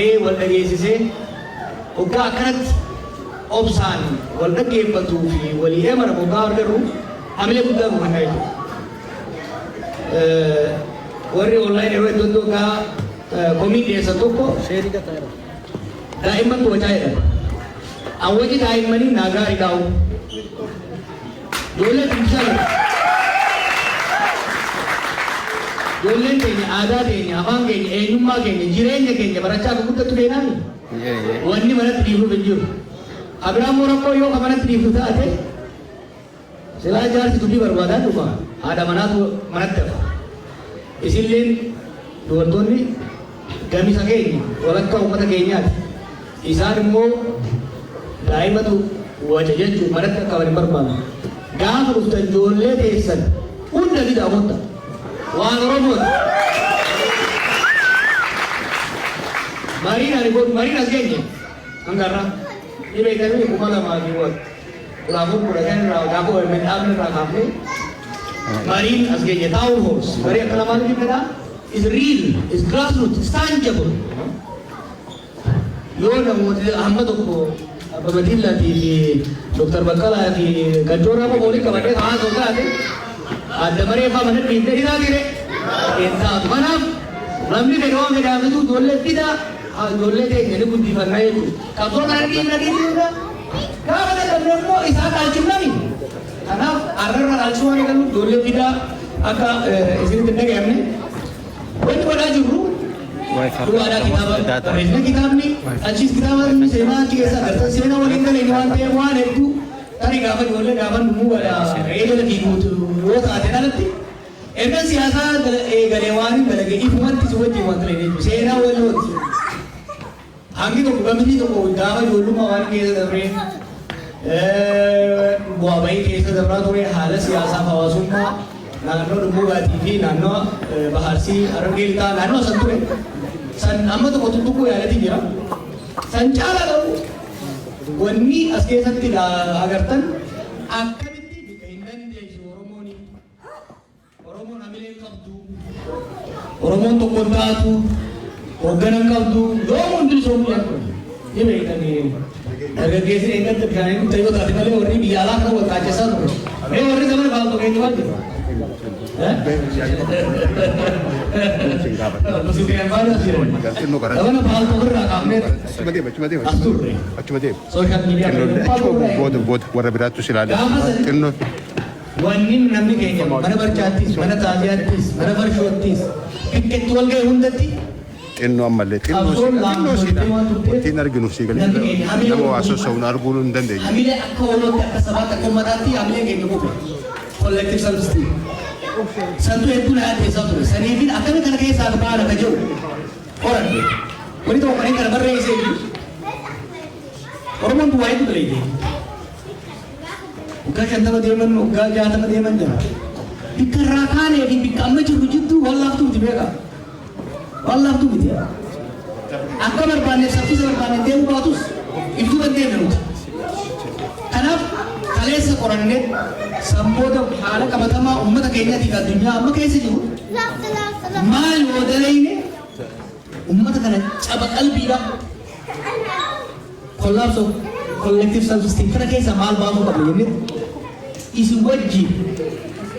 yaadee wal dhageessisee hoggaa akkanatti obsaan wal dhaggeeffatuu fi walii himara hoggaa argaru hamilee guddaa nu kennaa jechuudha. Warri online yeroo iddoo hoggaa komii dhiyeessan tokko daa'imman to'achaa jedhama. Awwaji daa'immanii nagaa ida'u. Ijoollee timsala. Ijoolleen keenya aadaa keenya afaan keenya eenyummaa keenya jireenya keenya barachaa akka guddatu keenyaani. Wanni manatti dhiibuuf hin jiru. Abiraam Rakkoo yoo ka manatti dhiibu taate silaa jaarsi dubbii barbaadaa dhufa haadha manaatu manatti hafa. Isinleen dubartoonni gamisa keenya walakka uummata keenyaati. Isaan immoo daa'imatu waca jechuun manatti akka waliin barbaadu. Gaafa dhuftan ijoollee teessan hunda ni daawwatta. Waan Oromooti. Mariin ani godhu mariin as geenye hangarraa. Ni beekame kuma lamaa fi kulaafuu kudhatan irraa gaafa waliin dhaabne irraa kaafne mariin as geenye taa'uun hoos. Marii akka lamaan ni fedhaa is real, is grassroots, is tangible. Yoo namooti amma tokko Babatillaatii fi Dr. Baqqalaa fi Gantoorraa boqoolii qabadhee ta'aa ta'uu taate adda maree fa'aa mana dhiibdee hidhaa jire. Taatu kanaaf namni fedha waan fedhaafatu ijoollee fidaa ijoollee keenya ni guddifannaa jechuudha. Qabsoo kana dhiibna gaafa dadhabne immoo isaa dhaalchifnani. Kanaaf har'arra dhaalchuu waan eegalu ijoollee fidaa akka isinitti hin dhaga'amne wanti godhaa jirru. Ada kitabni, ajis kitabni sena ciasa kertas sena wali kan ini wan teh wan itu tadi kapan boleh kapan dulu ada lagi itu saat itu nanti. Emang siasa garewan galage ifuman ti suwe ti wan teh sena wali wali. Angin tu bukan ini tu dapat dulu mawan kiasa dapre. Buat bayi kiasa dapra tu halas siasa bawasumma. Nano dulu TV, nano baharsi arangilta, nano santure. San amma tokko tuttuquu yaalatii jira. San caala ta'u wanni as keessatti agartan akkamitti bika hin dandeessu Oromooni. Oromoon hamilee qabdu. Oromoon tokko hin taatu. Hoogganaa qabdu. Yoo hundi soomuu yaadu. Ni beekanii dargaggeessi eeggatti bishaanii ta'ee yoo taate malee warri biyya alaa kan wal kaachessaa ture. Mee warri zaman baaltu keenya waan jiru. warra biraattu silaale xinnoo wanni namni keenya mana barchaattis mana taajaattis mana barshoottis bikkeetti wal ga'e hundatti xinnoo ammallee xinnoo siidhaan wantiin arginuuf sii galee nama waa sossa'uun arguu hin dandeenye. Hamilee akka walotti akka sabaatti akka ummataatti hamilee keenya bu'e collective self-esteem. Santu hedduu na yaaddeessaa ture. Saniifin akkami kana keessaa baala ka jiru horanne. Wani tokko kanneen kana barreessee jiru. Oromoon duwwaa hedduu daleeyye. Waggaa 50 deeman, waggaa 60 deeman jira. Bikka irraa kaanee fi bikka amma jirru jidduu wallaaftuu miti beeka. Wallaaftuu miti. Akka barbaanneef saffisa barbaanneef deemuu baatus ibsuu dandeenya nuti. Kanaaf kaleessa qorannee samboota haala qabatamaa uummata keenyaatiif addunyaa amma keessa jiru maal yoo dalayne uummata kana caba qalbiidha collapse of collective self-esteem kana keessa maal baasuu qabna jennee isin wajjin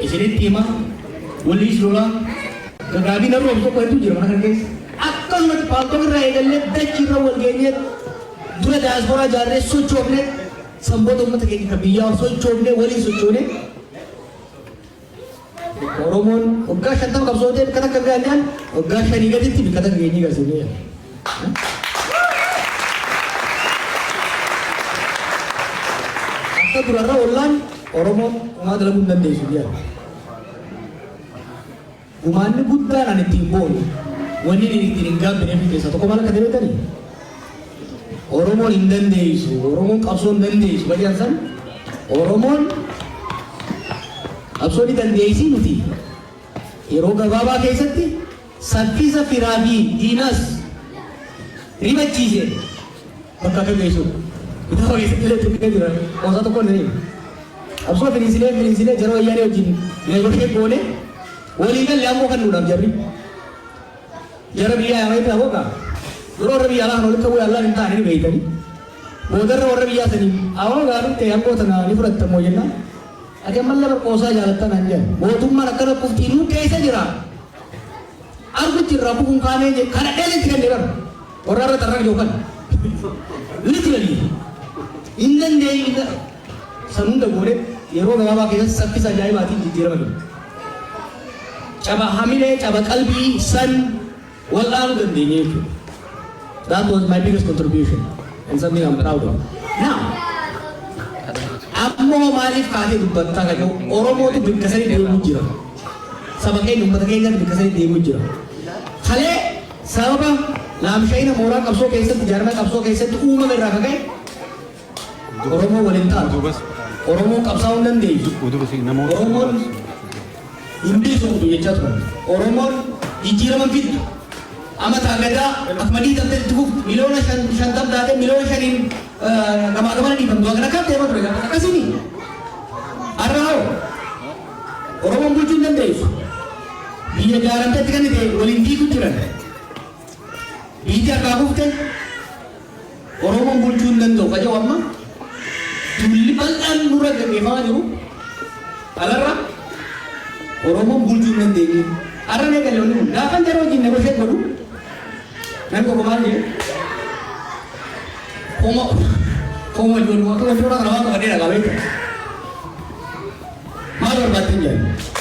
isinitti hima walii lolaa gaggaabii narroo tokko hedduu jira mana kana keessa akkasumatti paaltoon irraa eegallee dachii irra wal geenyee dura daasporaa ijaarree sochoofnee samboota uummata keenya kan biyyaa sochoofnee waliin sochoonee Oromoon waggaa 50 qabsootee bikka takka gaadhaan waggaa 5 gaditti bikka takka geenyee garsiifnee jira. Akka durarra ollaan Oromoon uumaa dalaguu hin dandeessu jedha. Uummanni guddaan ani ittiin boonu wanni ittiin hin gaabbineef keessaa tokko maal akka deebiitanii? Oromoon hin dandeessu, Oromoon qabsoo hin dandeessu bajaan san Oromoon qabsoo ni dandeessii nuti yeroo gabaabaa keessatti saffisa firaa fi diinas ribachiise bakka akka geessu kitaaba keessatti illee tuqqee jira qoosaa tokko ni qabsoo finiinsilee jara wayyaanee wajjin neegotee goone walii galee ammoo kan nuudhaaf jarri jara biyyaa yaamee ta'uu qaba Yeroo warra biyyaa lafa walitti bu'ee allaan hin taane ni beeytanii. Boodarra warra biyyaa sanii awwa gaarii ta'e hamboo tanaa ni fudhattamoo jennaan. Ati ammallee barqoosaa jaalattan an jedhan. Mootummaan akkana quftiinuu keessa jira. Argutti irraa bu'uun kaanee jedhe kana dheelitti kan jedhan. Warra irra tarraan yookaan. Literally. Hin dandeenye san hunda goone yeroo gabaabaa keessatti saffisa ajaa'ibaatiin jijjiirama jiru. Caba hamilee, caba qalbii san wal'aanuu dandeenye jechuudha. That was my biggest contribution and something I'm proud of. Now, ammoo maaliif kaatee dubbattaa kan jiru Oromootu bikka sanii deemuu jira. Saba keenya uummata keenyatti bikka sanii deemuu jira. Kalee sababa laamshayina mooraa qabsoo keessatti jaarmaa qabsoo keessatti uumame irraa kan ka'e Oromoo waliin taatu. Oromoon qabsaa'uu hin dandeessu. Oromoon hin beekamtu jechaa turan. Oromoon jijjiirama fiddu. Amata agadaa akmadii tamtee itti fufu miliyoona 50 taate miliyoona 5 gamaa gamana dhiibamtu akka akka ta'e ture akkasini. Arraawo Oromoon bulchuu hin dandeessu. Biyya jaaramteetti kan ta'e waliin diigu jiran. Biyyi harkaa kufte Oromoon bulchuu hin danda'u qajeewu amma tulli bal'aan nurra gaggeeffamaa jiru. Alarra Oromoon bulchuu hin dandeenye. Arra ne galee waliin gaafa yeroo wajjin negosheet godhu nan ko maal jedhe Koma jual waktu kan orang nama tu ada nak kahwin. Malu berbatin je.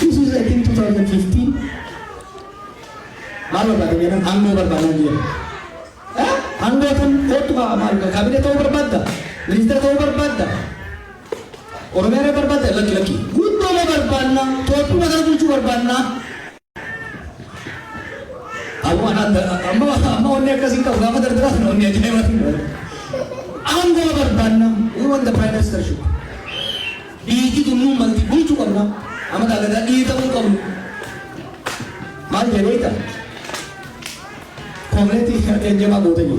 This is I think 2015. Malu berbatin je. Anggo berbatin je. Anggo kan foto amal kabinet tu berbada. Minister tu berbada. Orang mereka berbada laki-laki. Guru le berbada. Tuan macam tu berbada. Aku anak amma onne kasih kau gama terderas onne aja macam. Anggo berbana, we want the prime ministership. Di itu nu malti buntu karena, amat agak di itu pun kamu. Mal jadi itu. Komuniti yang jema bodoh ni.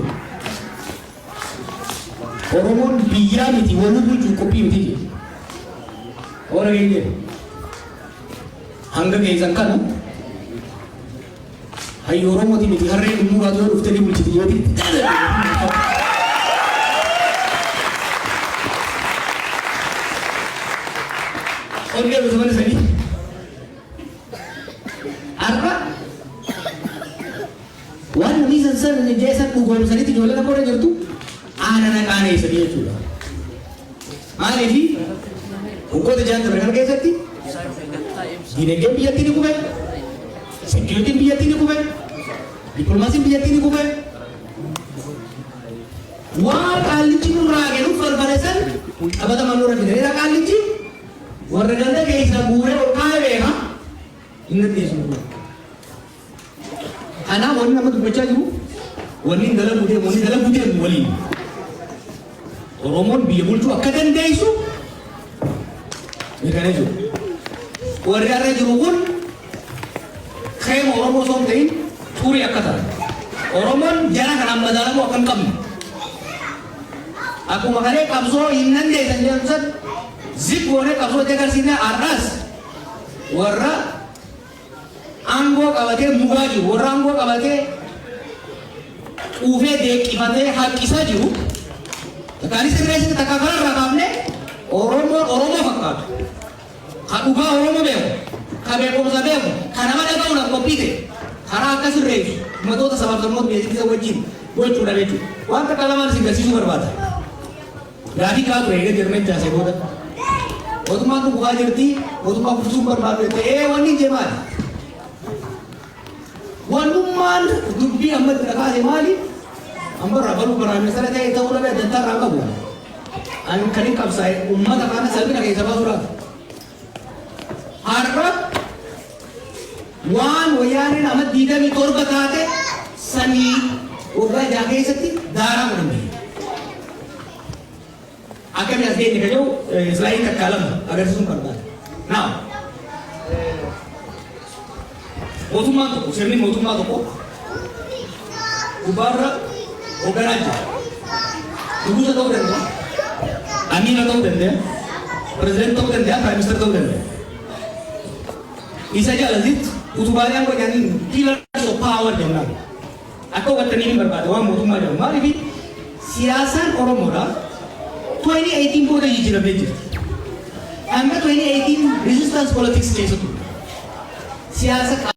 Oromon biya miti, walu buntu kopi miti. Orang ini, hangga ke izan kan? Hai Oromo ti miti hari ini murah tu ufte di buntu jadi. Orang dia bersama sini. Apa? One reason sir ni jasa Google sini tu jualan apa orang jadi tu? Anak-anak aneh sini juga. Mana ni? Uko tu jangan terkenal kayak seperti. Ini game biar tini kubai. Security biar tini kubai. Diplomasi biar tini kubai. Wah kali cinu raga lu perbalasan. Apa tu malu raga? Ini raga kali cinu. Warga ganda kayak isa bure or kaya ha ingat dia semua anak wani nama tu baca ju wani dalam budaya wali Oromon biar bulcu akadan dia isu mereka itu warga ada jurukun kayak Oromo somtain turi akatan Oromon jangan kenal dalam akan kami aku makanya kapso inan dia sanjang zip boleh kapsul jaga sini aras, warra anggo kawate mugaju, warra anggo kawate uve dek imate hak kisah ju. Kali sekarang kita kabar rakam ne, Oromo fakkat, hak uga Oromo beo, kabe komsa beo, karena mana kau nak kopi deh, karena akas rei, mato tas sabar semut biasa kita wajib, boleh cura becu, wanta kalaman sih gasi super bata, gadi kau rei ke Jerman jasa boda. Waktu mahu buka jerti, waktu mahu sumber baru itu, wani jemal. Wanuman, dubi ambil terkah jemali, ambil rabaru berani. Misalnya saya tahu lah dia dentar rangka bukan. An kering kapsai, umat akan selbi nak kisah surat. Harap, wan wayani amat tidak mitor batate, sani, udah jaga sekti, darah berhenti. Akan yang saya ni kerja selain kat kalam agar sumber dah. Now, motumah tu, seni motumah tu, ubar aja. Ibu saya tahu denda, Amin tahu denda, Presiden tahu denda, Prime Minister tahu denda. Ini saja lazim, utubannya kau yang pillars of power denda. Akka hubattanii hin barbaada waan mootummaa jedhamu. Maaliif siyaasaan Oromoodha 2018 booda jijjiiramee jirti. Hanga 2018 resistance politics keessa ture. Siyaasa